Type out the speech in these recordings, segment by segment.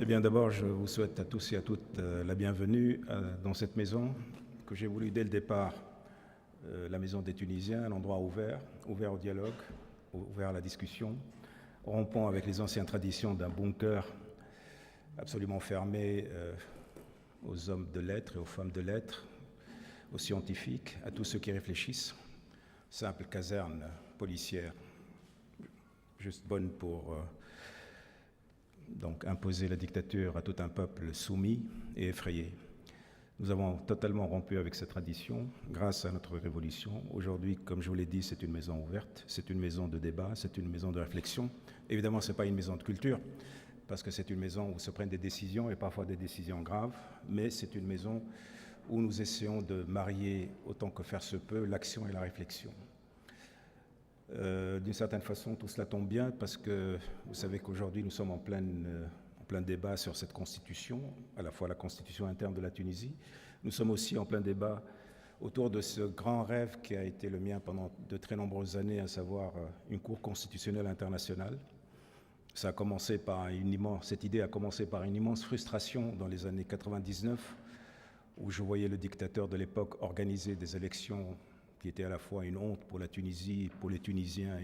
Eh bien, d'abord, je vous souhaite à tous et à toutes la bienvenue dans cette maison que j'ai voulu dès le départ, la maison des Tunisiens, un endroit ouvert, ouvert au dialogue, ouvert à la discussion, rompant avec les anciennes traditions d'un bunker absolument fermé aux hommes de lettres et aux femmes de lettres, aux scientifiques, à tous ceux qui réfléchissent. Simple caserne policière, juste bonne pour donc imposer la dictature à tout un peuple soumis et effrayé. Nous avons totalement rompu avec cette tradition grâce à notre révolution. Aujourd'hui, comme je vous l'ai dit, c'est une maison ouverte, c'est une maison de débat, c'est une maison de réflexion. Évidemment, ce n'est pas une maison de culture, parce que c'est une maison où se prennent des décisions, et parfois des décisions graves, mais c'est une maison où nous essayons de marier, autant que faire se peut, l'action et la réflexion. D'une certaine façon, tout cela tombe bien, parce que vous savez qu'aujourd'hui, nous sommes en plein débat sur cette constitution, à la fois la constitution interne de la Tunisie. Nous sommes aussi en plein débat autour de ce grand rêve qui a été le mien pendant de très nombreuses années, à savoir une Cour constitutionnelle internationale. Ça a commencé par cette idée a commencé par une immense frustration dans les années 99, où je voyais le dictateur de l'époque organiser des élections qui étaient à la fois une honte pour la Tunisie, pour les Tunisiens,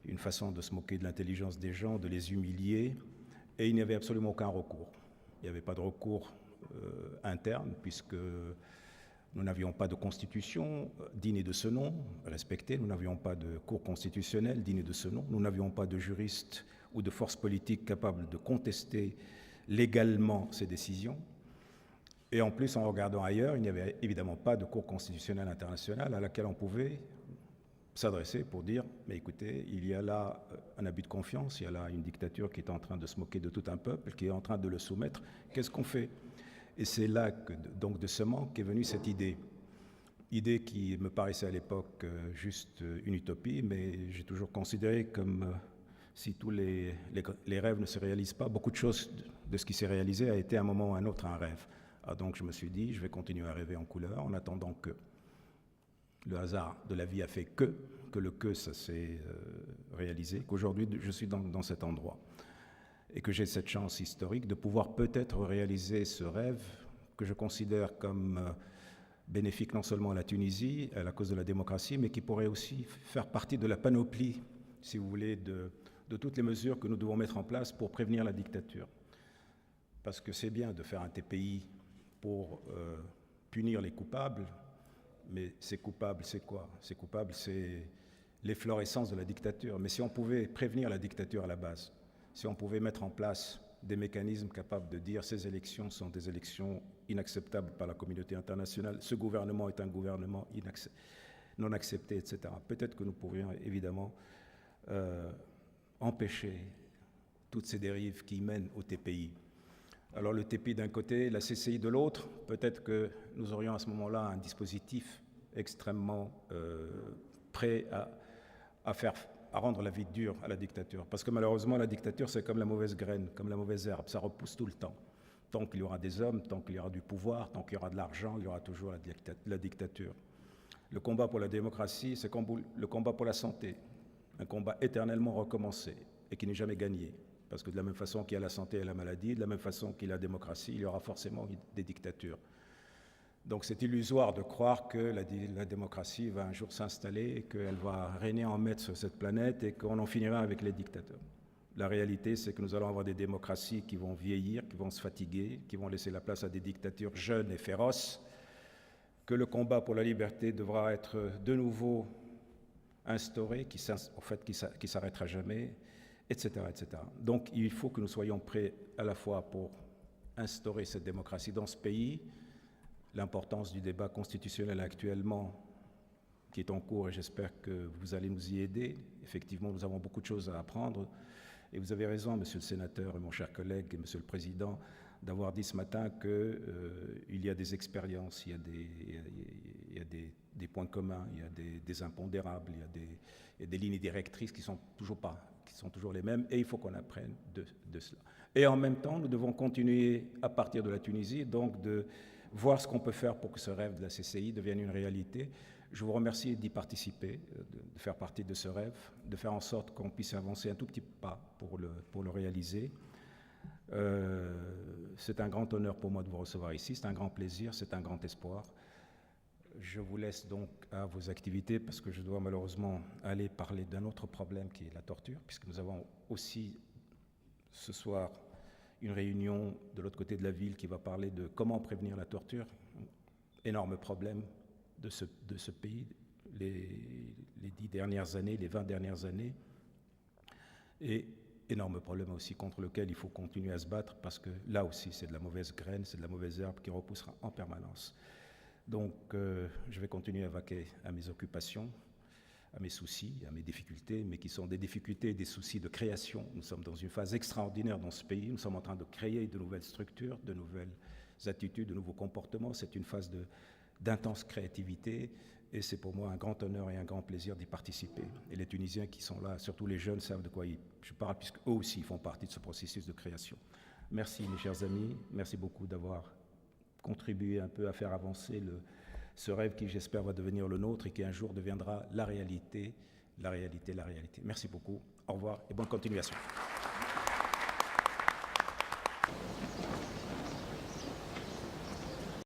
une façon de se moquer de l'intelligence des gens, de les humilier, et il n'y avait absolument aucun recours. Il n'y avait pas de recours interne, puisque nous n'avions pas de constitution digne de ce nom, respectée, nous n'avions pas de cour constitutionnelle digne de ce nom, nous n'avions pas de juristes ou de forces politiques capables de contester légalement ces décisions. Et en plus, en regardant ailleurs, il n'y avait évidemment pas de Cour constitutionnelle internationale à laquelle on pouvait s'adresser pour dire « mais écoutez, il y a là un abus de confiance, il y a là une dictature qui est en train de se moquer de tout un peuple, qui est en train de le soumettre, qu'est-ce qu'on fait ?» Et c'est là que, donc, de ce manque est venue cette idée qui me paraissait à l'époque juste une utopie, mais j'ai toujours considéré comme si tous les rêves ne se réalisent pas, beaucoup de choses de ce qui s'est réalisé a été à un moment ou à un autre un rêve. Alors donc je me suis dit, je vais continuer à rêver en couleur en attendant que le hasard de la vie a fait que ça s'est réalisé, qu'aujourd'hui je suis dans cet endroit et que j'ai cette chance historique de pouvoir peut-être réaliser ce rêve que je considère comme bénéfique non seulement à la Tunisie, à la cause de la démocratie, mais qui pourrait aussi faire partie de la panoplie, si vous voulez, de toutes les mesures que nous devons mettre en place pour prévenir la dictature. Parce que c'est bien de faire un TPI pour punir les coupables, mais ces coupables, c'est quoi? Ces coupables, c'est l'efflorescence de la dictature. Mais si on pouvait prévenir la dictature à la base, si on pouvait mettre en place des mécanismes capables de dire ces élections sont des élections inacceptables par la communauté internationale, ce gouvernement est un gouvernement non accepté, etc. Peut-être que nous pourrions évidemment empêcher toutes ces dérives qui mènent au TPI. Alors le TPI d'un côté, la CCI de l'autre, peut-être que nous aurions à ce moment-là un dispositif extrêmement prêt à rendre la vie dure à la dictature. Parce que malheureusement, la dictature, c'est comme la mauvaise graine, comme la mauvaise herbe, ça repousse tout le temps. Tant qu'il y aura des hommes, tant qu'il y aura du pouvoir, tant qu'il y aura de l'argent, il y aura toujours la dictature. Le combat pour la démocratie, c'est comme le combat pour la santé, un combat éternellement recommencé et qui n'est jamais gagné. Parce que de la même façon qu'il y a la santé et la maladie, de la même façon qu'il y a la démocratie, il y aura forcément des dictatures. Donc c'est illusoire de croire que la démocratie va un jour s'installer et qu'elle va régner en maître sur cette planète et qu'on en finira avec les dictateurs. La réalité, c'est que nous allons avoir des démocraties qui vont vieillir, qui vont se fatiguer, qui vont laisser la place à des dictatures jeunes et féroces, que le combat pour la liberté devra être de nouveau instauré, qui s'arrêtera jamais, etc., etc. Donc il faut que nous soyons prêts à la fois pour instaurer cette démocratie dans ce pays, l'importance du débat constitutionnel actuellement qui est en cours et j'espère que vous allez nous y aider. Effectivement, nous avons beaucoup de choses à apprendre et vous avez raison, monsieur le sénateur et mon cher collègue et monsieur le président, d'avoir dit ce matin qu'il y a des expériences, il y a des points communs, il y a des impondérables, il y a des lignes directrices qui sont toujours les mêmes, et il faut qu'on apprenne de cela. Et en même temps, nous devons continuer à partir de la Tunisie, donc de voir ce qu'on peut faire pour que ce rêve de la CCI devienne une réalité. Je vous remercie d'y participer, de faire partie de ce rêve, de faire en sorte qu'on puisse avancer un tout petit pas pour le réaliser. C'est un grand honneur pour moi de vous recevoir ici, c'est un grand plaisir, c'est un grand espoir. Je vous laisse donc à vos activités parce que je dois malheureusement aller parler d'un autre problème qui est la torture, puisque nous avons aussi ce soir une réunion de l'autre côté de la ville qui va parler de comment prévenir la torture. Énorme problème de ce pays, les 10 dernières années, les 20 dernières années, et énorme problème aussi contre lequel il faut continuer à se battre parce que là aussi c'est de la mauvaise graine, c'est de la mauvaise herbe qui repoussera en permanence. Donc je vais continuer à vaquer à mes occupations, à mes soucis, à mes difficultés, mais qui sont des difficultés et des soucis de création. Nous sommes dans une phase extraordinaire dans ce pays, nous sommes en train de créer de nouvelles structures, de nouvelles attitudes, de nouveaux comportements. C'est une phase d'intense créativité et c'est pour moi un grand honneur et un grand plaisir d'y participer. Et les Tunisiens qui sont là, surtout les jeunes, savent de quoi je parle puisqu'eux aussi font partie de ce processus de création. Merci mes chers amis, merci beaucoup d'avoir contribué un peu à faire avancer ce rêve qui j'espère va devenir le nôtre et qui un jour deviendra la réalité, la réalité, la réalité. Merci beaucoup, au revoir et bonne continuation.